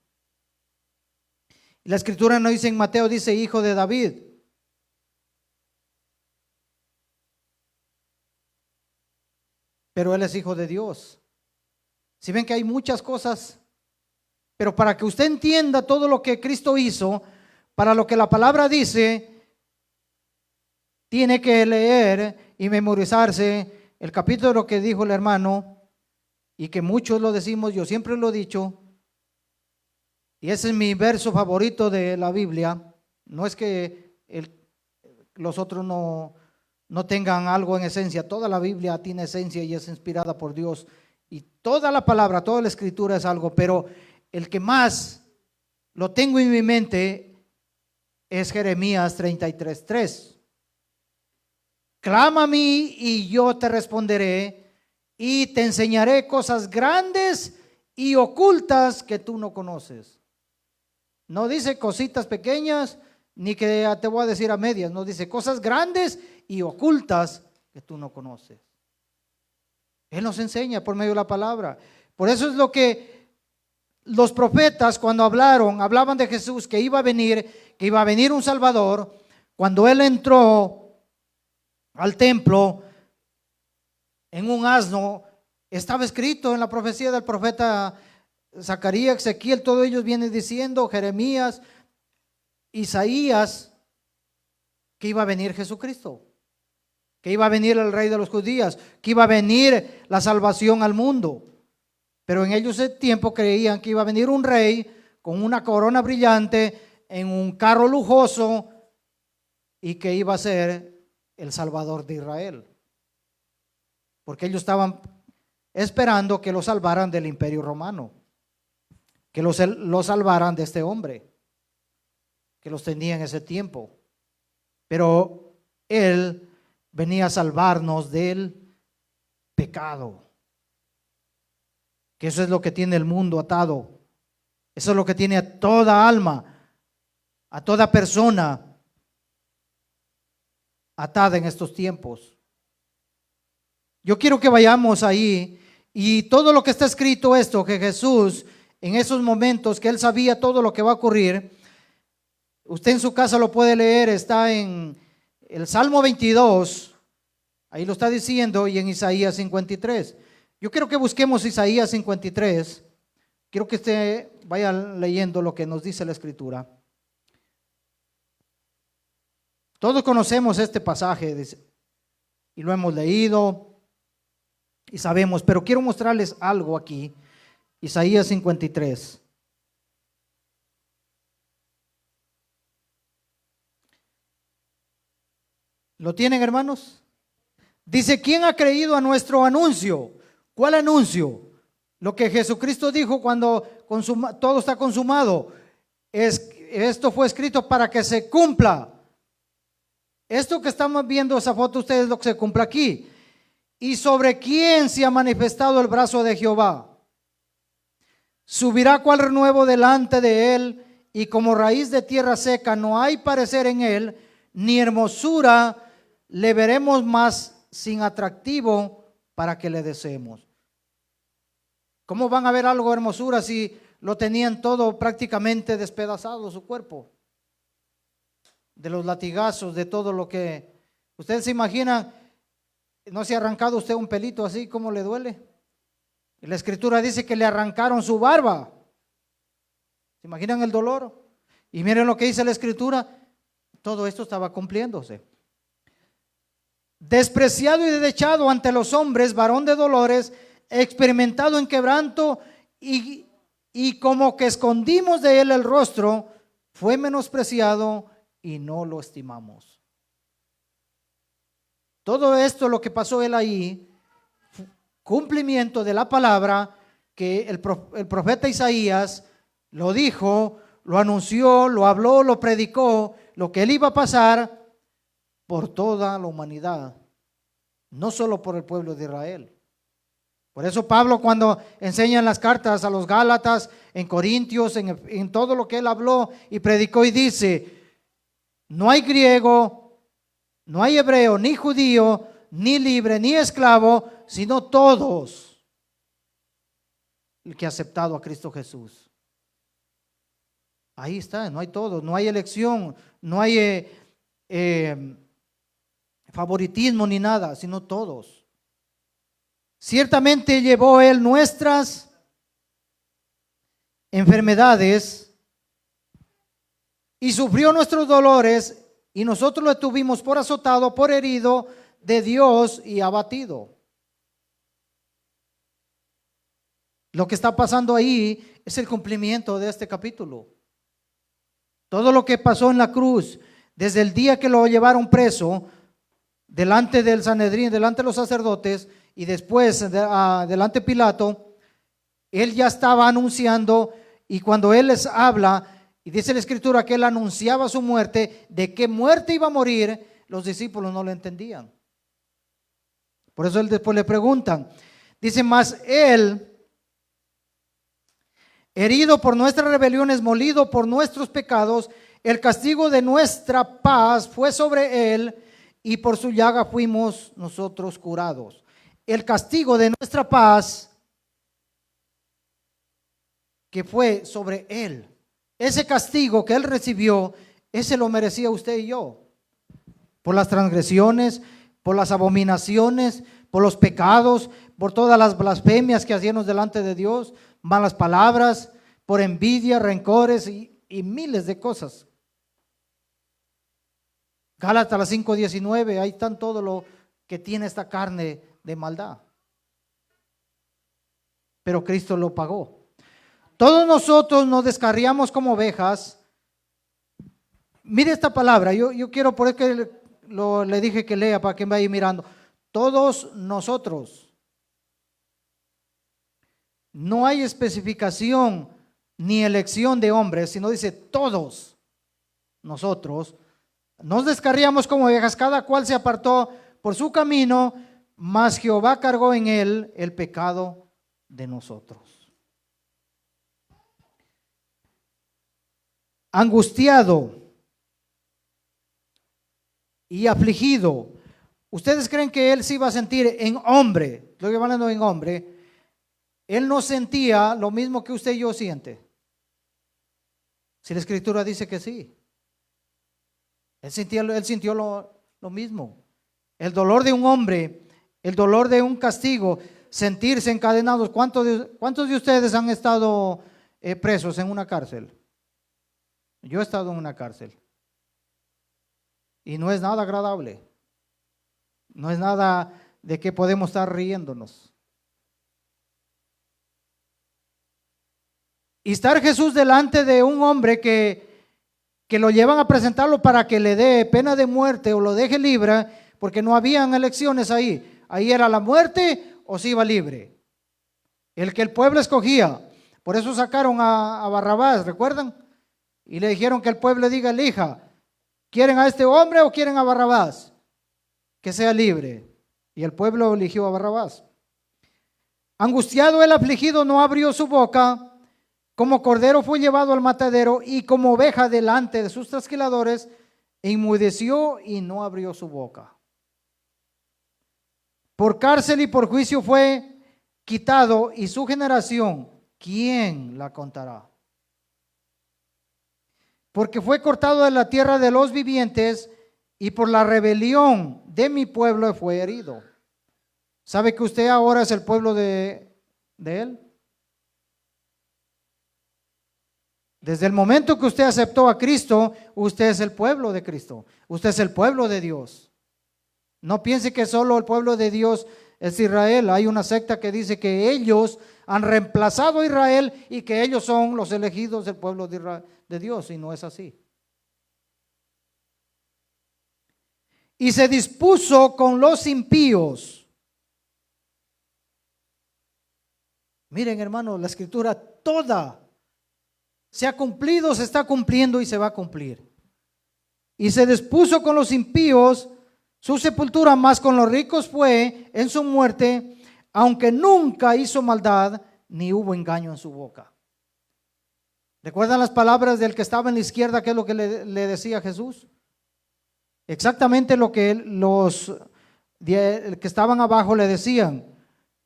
Y la escritura no dice en Mateo, dice hijo de David. Pero él es hijo de Dios. Si ven que hay muchas cosas, pero para que usted entienda todo lo que Cristo hizo, para lo que la palabra dice, tiene que leer y memorizarse el capítulo que dijo el hermano, y que muchos lo decimos, yo siempre lo he dicho, y ese es mi verso favorito de la Biblia. No es que los otros no tengan algo en esencia, toda la Biblia tiene esencia y es inspirada por Dios, y toda la palabra, toda la escritura es algo, pero el que más lo tengo en mi mente es Jeremías 33:3. Clama a mí y yo te responderé y te enseñaré cosas grandes y ocultas que tú no conoces. No dice cositas pequeñas ni que te voy a decir a medias, no, dice cosas grandes y ocultas que tú no conoces. Él nos enseña por medio de la palabra. Por eso es lo que los profetas cuando hablaban de Jesús, que iba a venir un Salvador. Cuando Él entró al templo en un asno, estaba escrito en la profecía del profeta Zacarías, Ezequiel, todos ellos vienen diciendo, Jeremías, Isaías, que iba a venir Jesucristo, que iba a venir el rey de los judíos, que iba a venir la salvación al mundo. Pero en ellos ese tiempo creían que iba a venir un rey con una corona brillante, en un carro lujoso, y que iba a ser el Salvador de Israel. Porque ellos estaban esperando que lo salvaran del imperio romano, que lo salvaran de este hombre, que los tenía en ese tiempo. Pero Él venía a salvarnos del pecado. Que eso es lo que tiene el mundo atado. Eso es lo que tiene a toda alma, a toda persona atada en estos tiempos. Yo quiero que vayamos ahí y todo lo que está escrito esto, que Jesús en esos momentos que Él sabía todo lo que va a ocurrir, usted en su casa lo puede leer, está en el Salmo 22, ahí lo está diciendo, y en Isaías 53. Yo quiero que busquemos Isaías 53, quiero que usted vaya leyendo lo que nos dice la Escritura. Todos conocemos este pasaje y lo hemos leído y sabemos, pero quiero mostrarles algo aquí. Isaías 53. ¿Lo tienen, hermanos? Dice, ¿quién ha creído a nuestro anuncio? ¿Cuál anuncio? Lo que Jesucristo dijo cuando todo está consumado. Esto fue escrito para que se cumpla. Esto que estamos viendo, esa foto, ustedes, lo que se cumple aquí. ¿Y sobre quién se ha manifestado el brazo de Jehová? Subirá cual renuevo delante de él, y como raíz de tierra seca no hay parecer en él, ni hermosura le veremos más sin atractivo para que le deseemos. ¿Cómo van a ver algo hermosura si lo tenían todo prácticamente despedazado su cuerpo, de los latigazos, de todo lo que, ustedes se imaginan, ¿no se ha arrancado usted un pelito así? ¿Cómo le duele? Y la escritura dice que le arrancaron su barba. ¿Se imaginan el dolor? Y miren lo que dice la escritura, todo esto estaba cumpliéndose. Despreciado y desechado ante los hombres, varón de dolores, experimentado en quebranto y como que escondimos de él el rostro, fue menospreciado y no lo estimamos. Todo esto, lo que pasó él ahí, cumplimiento de la palabra que el profeta Isaías lo dijo, lo anunció, lo habló, lo predicó, lo que él iba a pasar por toda la humanidad, no solo por el pueblo de Israel. Por eso Pablo, cuando enseña en las cartas a los Gálatas, en Corintios, en todo lo que él habló y predicó, y dice, no hay griego, no hay hebreo, ni judío, ni libre, ni esclavo, sino todos el que ha aceptado a Cristo Jesús. Ahí está, no hay todos, no hay elección, no hay favoritismo ni nada, sino todos. Ciertamente llevó él nuestras enfermedades y sufrió nuestros dolores, y nosotros lo tuvimos por azotado, por herido de Dios y abatido. Lo que está pasando ahí es el cumplimiento de este capítulo. Todo lo que pasó en la cruz, desde el día que lo llevaron preso, delante del Sanedrín, delante de los sacerdotes, y después delante de Pilato, él ya estaba anunciando, y cuando él les habla, y dice la escritura que él anunciaba su muerte, de qué muerte iba a morir, los discípulos no lo entendían. Por eso él después le preguntan, dice, mas él, herido por nuestras rebeliones, molido por nuestros pecados, el castigo de nuestra paz fue sobre él, y por su llaga fuimos nosotros curados. El castigo de nuestra paz que fue sobre él, ese castigo que él recibió, ese lo merecía usted y yo, por las transgresiones, por las abominaciones, por los pecados, por todas las blasfemias que hacíamos delante de Dios, malas palabras, por envidia, rencores y miles de cosas. Gálatas 5:19, ahí están todo lo que tiene esta carne de maldad. Pero Cristo lo pagó. Todos nosotros nos descarriamos como ovejas. Mire esta palabra, yo quiero, por eso que le dije que lea para que me vaya mirando. Todos nosotros. No hay especificación ni elección de hombres, sino dice todos nosotros. Nos descarriamos como ovejas, cada cual se apartó por su camino, mas Jehová cargó en él el pecado de nosotros. Angustiado y afligido. ¿Ustedes creen que él se iba a sentir en hombre? Estoy hablando en hombre. Él no sentía lo mismo que usted y yo siente. Si la escritura dice que sí. Él sintió lo mismo. El dolor de un hombre, el dolor de un castigo, sentirse encadenados. ¿Cuántos de ustedes han estado presos en una cárcel? Yo he estado en una cárcel. Y no es nada agradable. No es nada de que podemos estar riéndonos. Y estar Jesús delante de un hombre que lo llevan a presentarlo para que le dé pena de muerte o lo deje libre, porque no habían elecciones ahí. Ahí era la muerte o se iba libre. El que el pueblo escogía. Por eso sacaron a Barrabás, ¿recuerdan? Y le dijeron que el pueblo diga, elija, ¿quieren a este hombre o quieren a Barrabás? Que sea libre. Y el pueblo eligió a Barrabás. Angustiado el afligido no abrió su boca. Como cordero fue llevado al matadero, y como oveja delante de sus trasquiladores, enmudeció y no abrió su boca. Por cárcel y por juicio fue quitado, y su generación ¿quién la contará? Porque fue cortado de la tierra de los vivientes y por la rebelión de mi pueblo fue herido. ¿Sabe que usted ahora es el pueblo de él? Desde el momento que usted aceptó a Cristo, usted es el pueblo de Cristo. Usted es el pueblo de Dios. No piense que solo el pueblo de Dios es Israel. Hay una secta que dice que ellos han reemplazado a Israel y que ellos son los elegidos del pueblo de Dios, y no es así. Y se dispuso con los impíos. Miren, hermanos, la escritura toda se ha cumplido, se está cumpliendo y se va a cumplir. Y se dispuso con los impíos su sepultura, más con los ricos fue en su muerte, aunque nunca hizo maldad, ni hubo engaño en su boca. ¿Recuerdan las palabras del que estaba en la izquierda? ¿Qué es lo que le decía Jesús? Exactamente lo que los que estaban abajo le decían.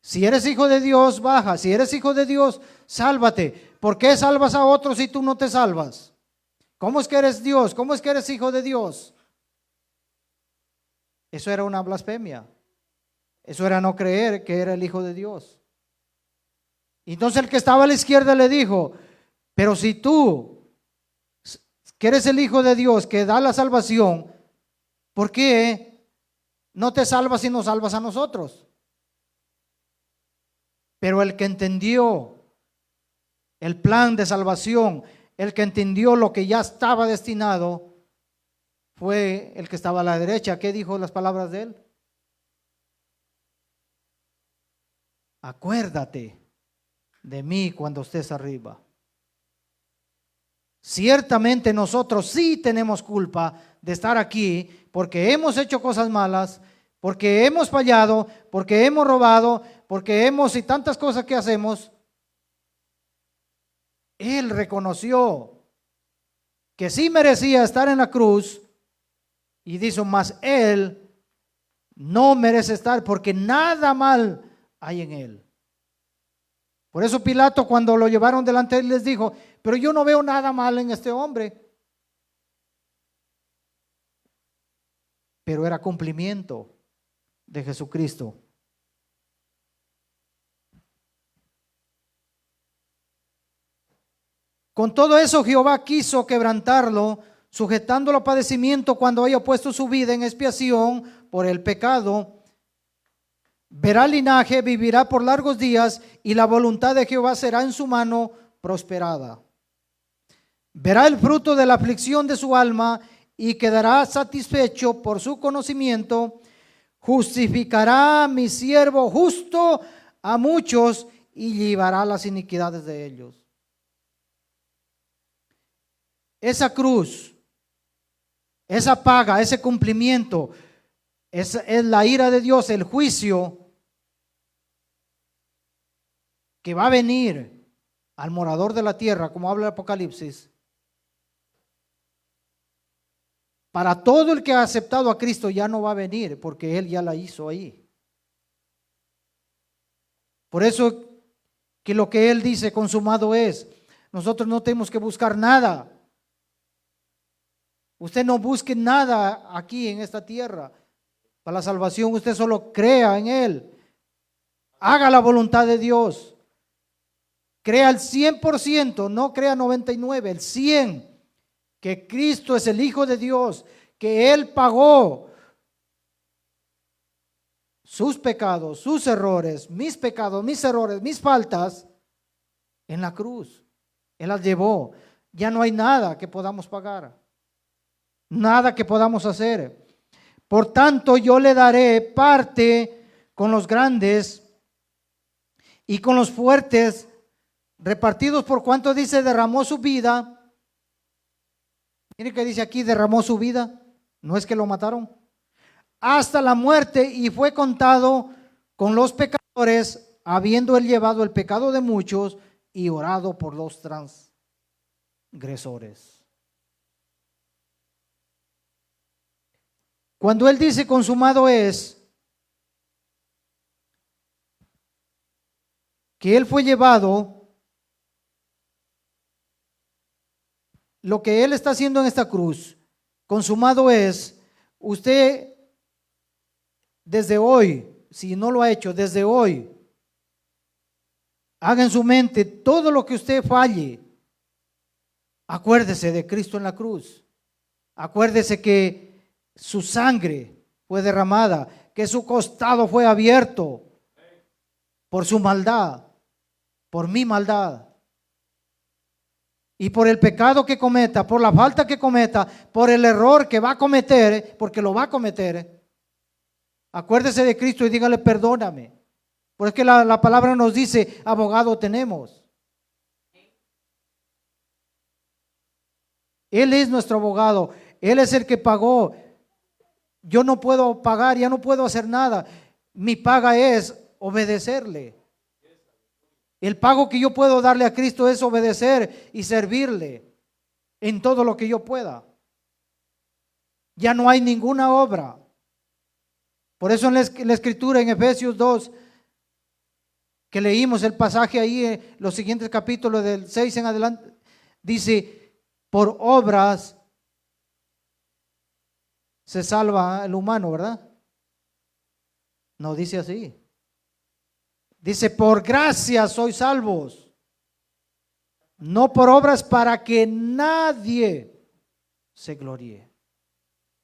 Si eres hijo de Dios, baja. Si eres hijo de Dios, sálvate. ¿Por qué salvas a otros si tú no te salvas? ¿Cómo es que eres Dios? ¿Cómo es que eres hijo de Dios? Eso era una blasfemia. Eso era no creer que era el hijo de Dios. Entonces el que estaba a la izquierda le dijo, pero si tú, que eres el hijo de Dios, que da la salvación, ¿por qué no te salvas y nos salvas a nosotros? Pero el que entendió el plan de salvación, el que entendió lo que ya estaba destinado, fue el que estaba a la derecha. ¿Qué dijo las palabras de él? Acuérdate de mí cuando estés arriba. Ciertamente nosotros sí tenemos culpa de estar aquí porque hemos hecho cosas malas, porque hemos fallado, porque hemos robado, porque hemos y tantas cosas que hacemos. Él reconoció que sí merecía estar en la cruz y dijo, mas él no merece estar porque nada mal hay en él. Por eso Pilato, cuando lo llevaron delante de él, les dijo, pero yo no veo nada mal en este hombre. Pero era cumplimiento de Jesucristo. Con todo eso Jehová quiso quebrantarlo, sujetándolo a padecimiento cuando haya puesto su vida en expiación por el pecado. Verá linaje, vivirá por largos días, y la voluntad de Jehová será en su mano prosperada. Verá el fruto de la aflicción de su alma y quedará satisfecho por su conocimiento. Justificará mi siervo justo a muchos y llevará las iniquidades de ellos. Esa cruz, esa paga, ese cumplimiento, es la ira de Dios, el juicio que va a venir al morador de la tierra, como habla el Apocalipsis. Para todo el que ha aceptado a Cristo ya no va a venir, porque Él ya la hizo ahí. Por eso que lo que Él dice consumado es, nosotros no tenemos que buscar nada. Usted no busque nada aquí en esta tierra. Para la salvación usted solo crea en Él. Haga la voluntad de Dios. Crea el 100%, no crea 99%, el 100%. Que Cristo es el Hijo de Dios, que Él pagó sus pecados, sus errores, mis pecados, mis errores, mis faltas en la cruz. Él las llevó. Ya no hay nada que podamos pagar. Nada que podamos hacer. Por tanto, yo le daré parte con los grandes y con los fuertes, repartidos por cuanto dice, derramó su vida. Miren que dice aquí, derramó su vida. No es que lo mataron. Hasta la muerte, y fue contado con los pecadores, habiendo él llevado el pecado de muchos y orado por los transgresores. Cuando él dice consumado es, que él fue llevado lo que Él está haciendo en esta cruz, consumado es, usted desde hoy, si no lo ha hecho, desde hoy, haga en su mente todo lo que usted falle. Acuérdese de Cristo en la cruz. Acuérdese que su sangre fue derramada, que su costado fue abierto por su maldad, por mi maldad. Y por el pecado que cometa, por la falta que cometa, por el error que va a cometer, porque lo va a cometer. Acuérdese de Cristo y dígale, perdóname. Porque la palabra nos dice, abogado tenemos. Él es nuestro abogado. Él es el que pagó. Yo no puedo pagar, ya no puedo hacer nada. Mi paga es obedecerle. El pago que yo puedo darle a Cristo es obedecer y servirle en todo lo que yo pueda. Ya no hay ninguna obra. Por eso en la escritura en Efesios 2, que leímos el pasaje ahí, los siguientes capítulos del 6 en adelante, dice, por obras se salva el humano, ¿verdad? No dice así. Dice, por gracia sois salvos, no por obras para que nadie se gloríe.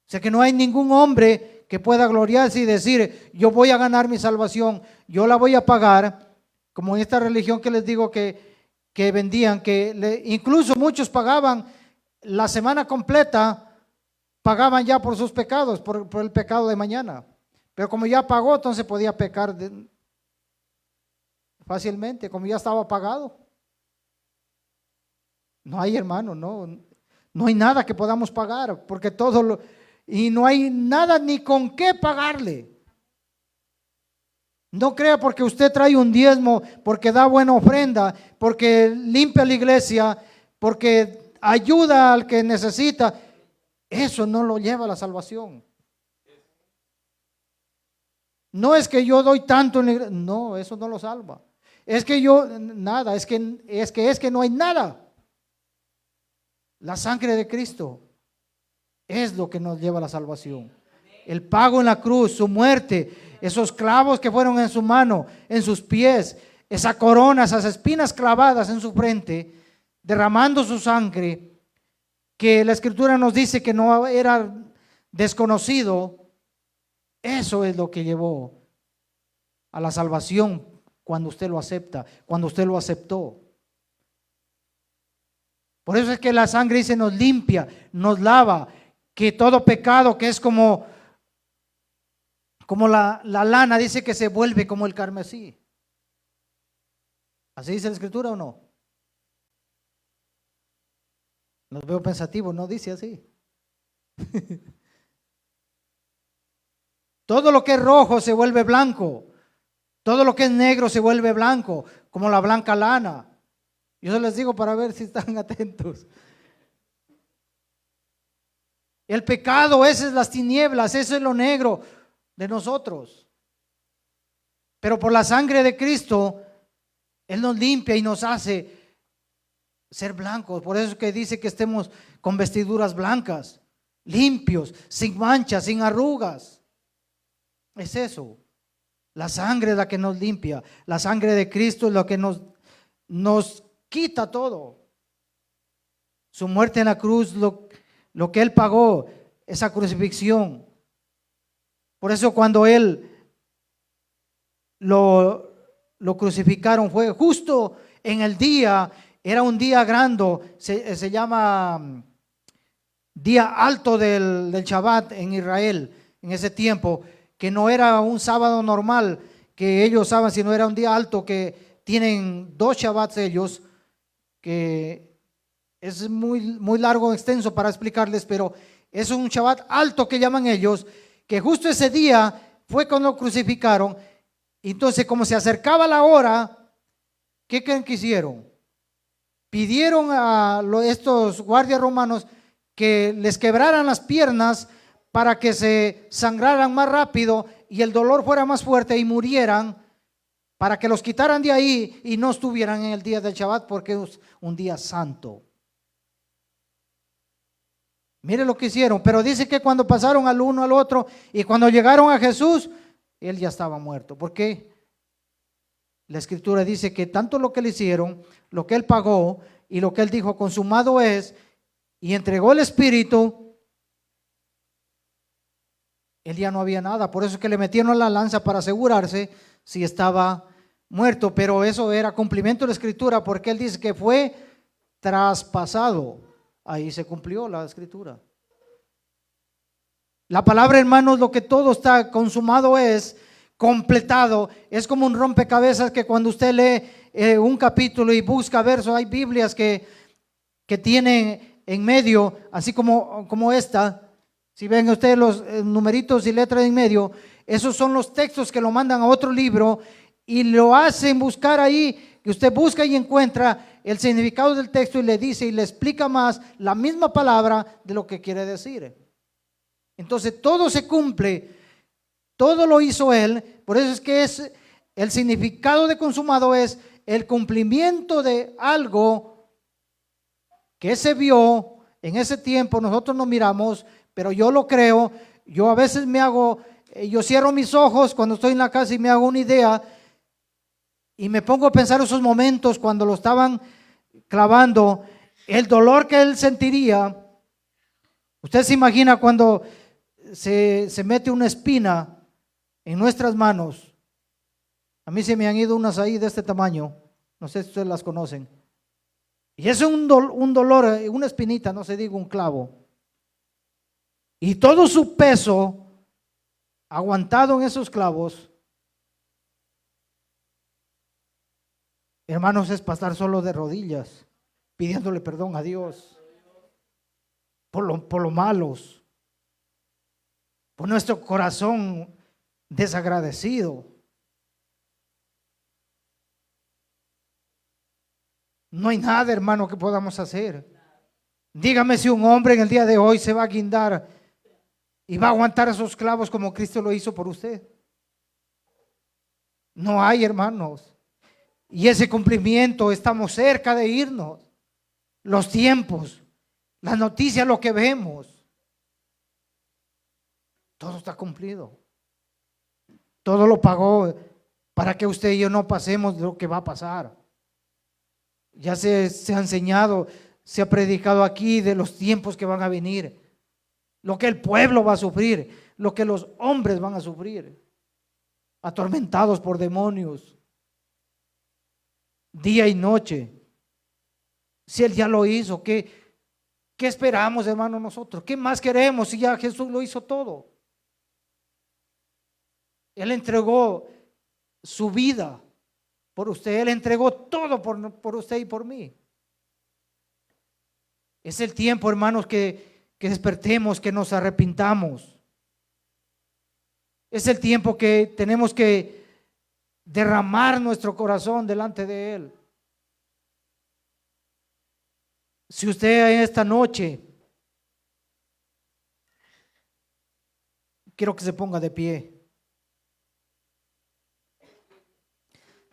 O sea que no hay ningún hombre que pueda gloriarse y decir, yo voy a ganar mi salvación, yo la voy a pagar, como en esta religión que les digo que vendían, incluso muchos pagaban la semana completa, pagaban ya por sus pecados, por el pecado de mañana. Pero como ya pagó, entonces podía pecar fácilmente, como ya estaba pagado. No hay, hermano, no hay nada que podamos pagar, porque y no hay nada ni con qué pagarle. No crea porque usted trae un diezmo, porque da buena ofrenda, porque limpia la iglesia, porque ayuda al que necesita, eso no lo lleva a la salvación. No es que yo doy tanto en la iglesia, no, eso no lo salva. Es que nada, es que no hay nada. La sangre de Cristo es lo que nos lleva a la salvación. El pago en la cruz, su muerte, esos clavos que fueron en su mano, en sus pies, esa corona, esas espinas clavadas en su frente, derramando su sangre, que la escritura nos dice que no era desconocido. Eso es lo que llevó a la salvación cuando usted lo acepta, cuando usted lo aceptó. Por eso es que la sangre dice nos limpia, nos lava, que todo pecado que es como la lana, dice que se vuelve como el carmesí. ¿Así dice la escritura o no? Los veo pensativos, no dice así. Todo lo que es rojo se vuelve blanco. Todo lo que es negro se vuelve blanco, como la blanca lana. Yo se les digo para ver si están atentos. El pecado, ese es las tinieblas, eso es lo negro de nosotros. Pero por la sangre de Cristo, Él nos limpia y nos hace ser blancos. Por eso es que dice que estemos con vestiduras blancas, limpios, sin manchas, sin arrugas. Es eso. La sangre es la que nos limpia. La sangre de Cristo es lo que nos quita todo. Su muerte en la cruz, lo que Él pagó, esa crucifixión. Por eso cuando Él lo crucificaron fue justo en el día, era un día grande, se llama día alto del Shabbat en Israel en ese tiempo, que no era un sábado normal que ellos usaban, sino era un día alto que tienen 2 Shabbats ellos, que es muy largo, extenso para explicarles, pero es un Shabbat alto que llaman ellos, que justo ese día fue cuando lo crucificaron. Entonces, como se acercaba la hora, ¿qué creen que hicieron? Pidieron a estos guardias romanos que les quebraran las piernas para que se sangraran más rápido y el dolor fuera más fuerte y murieran, para que los quitaran de ahí y no estuvieran en el día del Shabbat, porque es un día santo. Mire lo que hicieron. Pero dice que cuando pasaron al uno al otro y cuando llegaron a Jesús, él ya estaba muerto. ¿Por qué? La escritura dice que tanto lo que le hicieron, lo que él pagó y lo que él dijo, consumado es, y entregó el espíritu, él ya no había nada. Por eso es que le metieron la lanza para asegurarse si estaba muerto. Pero eso era cumplimiento de la escritura, porque él dice que fue traspasado. Ahí se cumplió la escritura. La palabra, hermanos, lo que todo está consumado es completado. Es como un rompecabezas que cuando usted lee un capítulo y busca versos, hay Biblias que tienen en medio, así como esta. Si ven ustedes los numeritos y letras en medio, esos son los textos que lo mandan a otro libro y lo hacen buscar ahí, que usted busca y encuentra el significado del texto y le dice y le explica más la misma palabra de lo que quiere decir. Entonces todo se cumple, todo lo hizo él. Por eso es que es el significado de consumado, es el cumplimiento de algo que se vio en ese tiempo. Nosotros no miramos, pero yo lo creo. Yo a veces yo cierro mis ojos cuando estoy en la casa y me hago una idea y me pongo a pensar esos momentos cuando lo estaban clavando, el dolor que él sentiría. Usted se imagina cuando se mete una espina en nuestras manos. A mí se me han ido unas ahí de este tamaño, no sé si ustedes las conocen. Y es un dolor, una espinita, no se diga un clavo. Y todo su peso aguantado en esos clavos, hermanos, es para estar solo de rodillas, pidiéndole perdón a Dios por lo malos, por nuestro corazón desagradecido. No hay nada, hermano, que podamos hacer. Dígame si un hombre en el día de hoy se va a guindar y va a aguantar esos clavos como Cristo lo hizo por usted. No hay, hermanos. Y ese cumplimiento, estamos cerca de irnos. Los tiempos, las noticias, lo que vemos, todo está cumplido. Todo lo pagó para que usted y yo no pasemos de lo que va a pasar. Ya se ha enseñado, se ha predicado aquí de los tiempos que van a venir, lo que el pueblo va a sufrir, lo que los hombres van a sufrir, atormentados por demonios, día y noche. Si él ya lo hizo, ¿qué esperamos, hermano, nosotros? ¿Qué más queremos si ya Jesús lo hizo todo? Él entregó su vida por usted, él entregó todo por usted y por mí. Es el tiempo, hermanos, que despertemos, que nos arrepintamos. Es el tiempo que tenemos que derramar nuestro corazón delante de él. Si usted esta noche, quiero que se ponga de pie.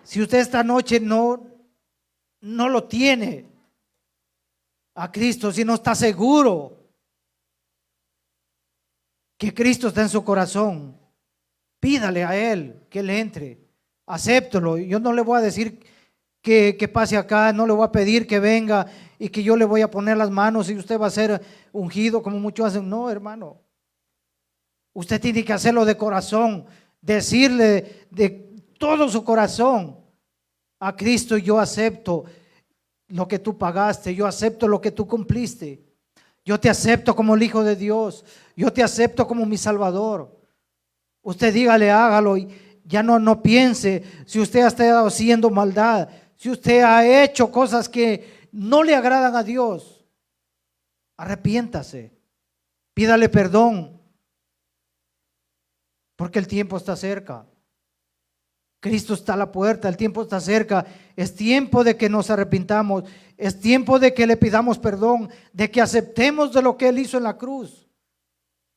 Si usted esta noche no lo tiene a Cristo, si no está seguro que Cristo está en su corazón, pídale a Él que le entre, acéptelo. Yo no le voy a decir que pase acá, no le voy a pedir que venga y que yo le voy a poner las manos y usted va a ser ungido como muchos hacen. No, hermano, usted tiene que hacerlo de corazón, decirle de todo su corazón a Cristo: yo acepto lo que tú pagaste, yo acepto lo que tú cumpliste, yo te acepto como el Hijo de Dios, yo te acepto como mi Salvador. Usted dígale, hágalo, y ya no piense si usted ha estado haciendo maldad, si usted ha hecho cosas que no le agradan a Dios. Arrepiéntase, pídale perdón, porque el tiempo está cerca. Cristo está a la puerta, el tiempo está cerca. Es tiempo de que nos arrepintamos, es tiempo de que le pidamos perdón, de que aceptemos de lo que Él hizo en la cruz,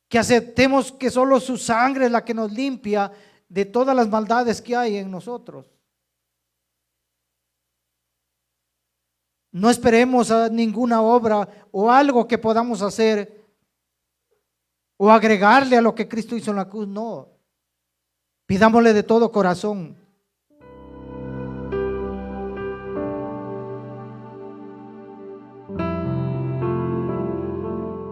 que aceptemos que solo su sangre es la que nos limpia de todas las maldades que hay en nosotros. No esperemos a ninguna obra o algo que podamos hacer o agregarle a lo que Cristo hizo en la cruz, no. Pidámosle de todo corazón